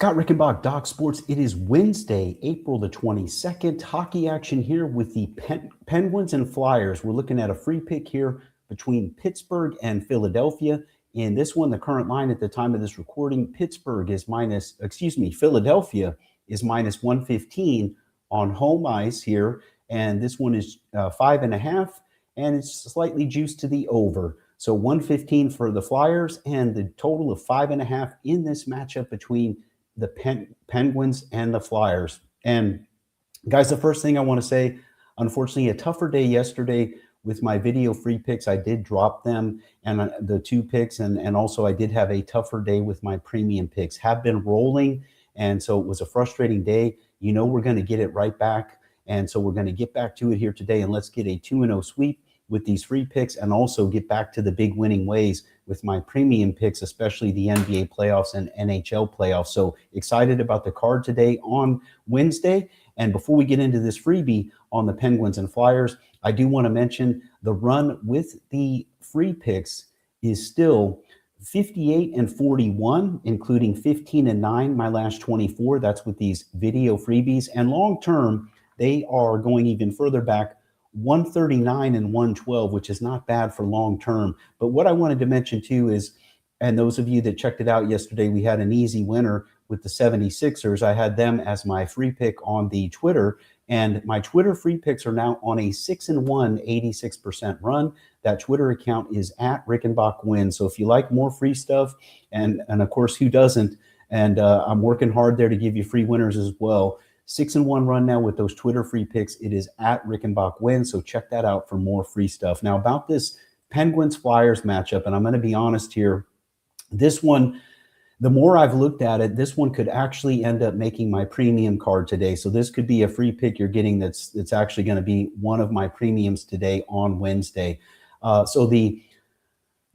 Scott Rickenbach, Doc Sports. It is Wednesday, April the 22nd. Hockey action here with the Penguins and Flyers. We're looking at a free pick here between Pittsburgh and Philadelphia. In this one, the current line at the time of this recording, Philadelphia is minus 115 on home ice here. And this one is 5.5, and it's slightly juiced to the over. So 115 for the Flyers and the total of 5.5 in this matchup between the Penguins and the Flyers. And guys, the first thing I want to say, unfortunately, a tougher day yesterday with my video free picks. I did drop them and the 2 picks, and also I did have a tougher day with my premium picks. Have been rolling, and so it was a frustrating day. You know, we're going to get it right back, and so we're going to get back to it here today, and let's get a 2-0 sweep with these free picks and also get back to the big winning ways with my premium picks, especially the NBA playoffs and NHL playoffs. So excited about the card today on Wednesday. And before we get into this freebie on the Penguins and Flyers, I do want to mention the run with the free picks is still 58-41, including 15-9 my last 24. That's with these video freebies. And long term, they are going even further back, 139-112, which is not bad for long term. But what I wanted to mention too is, and those of you that checked it out yesterday, we had an easy winner with the 76ers. I had them as my free pick on the Twitter, and my Twitter free picks are now on a 6-1, 86% run. That Twitter account is at Rickenbach Wins. So if you like more free stuff, and of course, who doesn't? And I'm working hard there to give you free winners as well. 6-1 run now with those Twitter free picks. It is at Rickenbach Wins, so check that out for more free stuff. Now about this Penguins-Flyers matchup, and I'm going to be honest here, this one, the more I've looked at it, this one could actually end up making my premium card today. So this could be a free pick you're getting that's actually going to be one of my premiums today on Wednesday. So the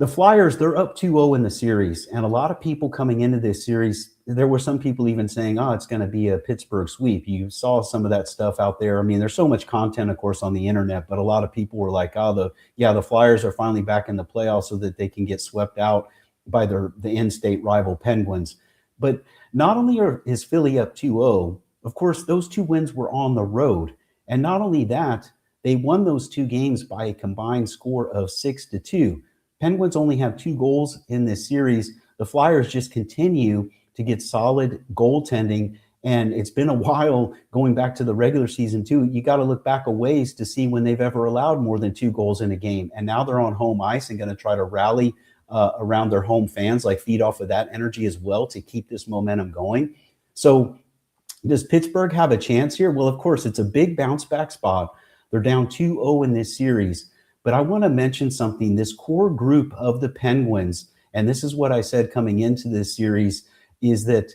Flyers, they're up 2-0 in the series, and a lot of people coming into this series, there were some people even saying, oh, it's going to be a Pittsburgh sweep. You saw some of that stuff out there. I mean, there's so much content, of course, on the internet, but a lot of people were like, oh, the Flyers are finally back in the playoffs so that they can get swept out by the in-state rival Penguins. But not only is Philly up 2-0, of course, those 2 wins were on the road. And not only that, they won those 2 games by a combined score of 6-2. Penguins only have 2 goals in this series. The Flyers just continue to get solid goaltending, and it's been a while going back to the regular season too. You got to look back a ways to see when they've ever allowed more than 2 goals in a game, and now they're on home ice and going to try to rally around their home fans, like feed off of that energy as well to keep this momentum going. So does Pittsburgh have a chance here? Well, of course, it's a big bounce back spot. They're down 2-0 in this series. But I want to mention something. This core group of the Penguins, and this is what I said coming into this series, is that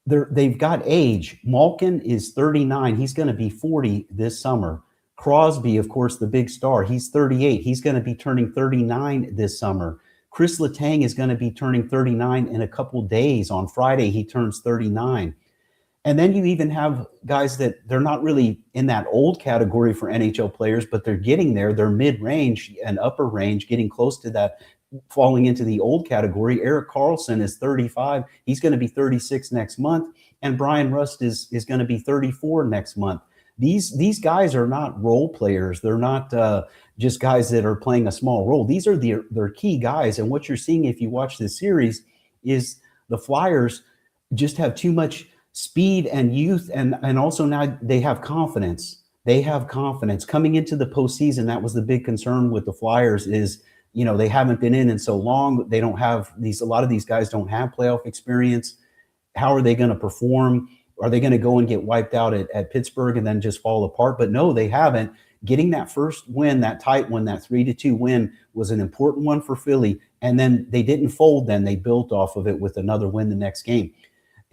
they've got age. Malkin is 39. He's going to be 40 this summer. Crosby, of course, the big star, he's 38. He's going to be turning 39 this summer. Chris Letang is going to be turning 39 in a couple days. On Friday, he turns 39. And then you even have guys that they're not really in that old category for NHL players, but they're getting there. They're mid-range and upper range, getting close to that, falling into the old category. Erik Karlsson is 35. He's going to be 36 next month. And Brian Rust is going to be 34 next month. These guys are not role players. They're not just guys that are playing a small role. These are their key guys. And what you're seeing if you watch this series is the Flyers just have too much speed and youth, and also now they have confidence. They have confidence coming into the postseason. That was the big concern with the Flyers is, you know, they haven't been in so long. They don't have a lot of these guys don't have playoff experience. How are they going to perform? Are they going to go and get wiped out at Pittsburgh and then just fall apart? But no, they haven't. Getting that first win, that tight one, that 3-2 win was an important one for Philly. And then they didn't fold. Then they built off of it with another win the next game.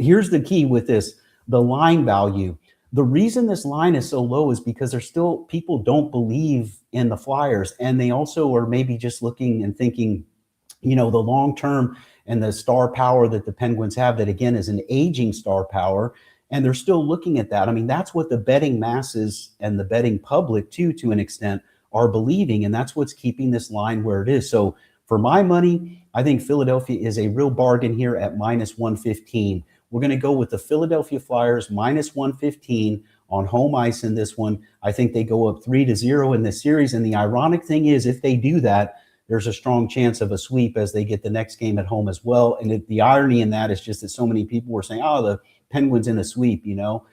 Here's the key with this, the line value. The reason this line is so low is because there's still people don't believe in the Flyers. And they also are maybe just looking and thinking, you know, the long term and the star power that the Penguins have, that again is an aging star power. And they're still looking at that. I mean, that's what the betting masses and the betting public too, to an extent, are believing. And that's what's keeping this line where it is. So for my money, I think Philadelphia is a real bargain here at minus 115. We're going to go with the Philadelphia Flyers minus 115 on home ice in this one. I think they go up 3-0 in this series. And the ironic thing is, if they do that, there's a strong chance of a sweep as they get the next game at home as well. And the irony in that is just that so many people were saying, oh, the Penguins in a sweep, you know.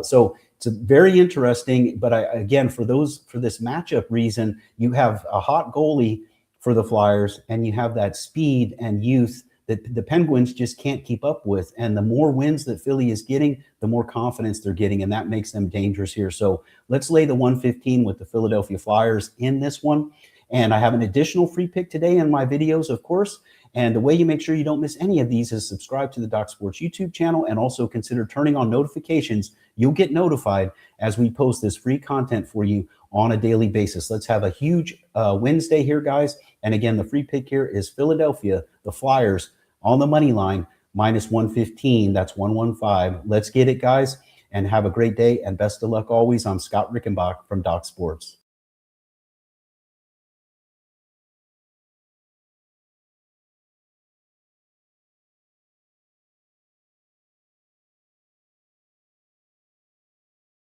So it's very interesting. But again, for this matchup reason, you have a hot goalie for the Flyers, and you have that speed and youth that the Penguins just can't keep up with. And the more wins that Philly is getting, the more confidence they're getting, and that makes them dangerous here. So let's lay the 115 with the Philadelphia Flyers in this one. And I have an additional free pick today in my videos, of course. And the way you make sure you don't miss any of these is subscribe to the Doc Sports YouTube channel, and also consider turning on notifications. You'll get notified as we post this free content for you on a daily basis. Let's have a huge Wednesday here, guys. And again, the free pick here is Philadelphia, the Flyers, on the money line, minus 115. That's 115. Let's get it, guys, and have a great day, and best of luck always. I'm Scott Rickenbach from Doc Sports.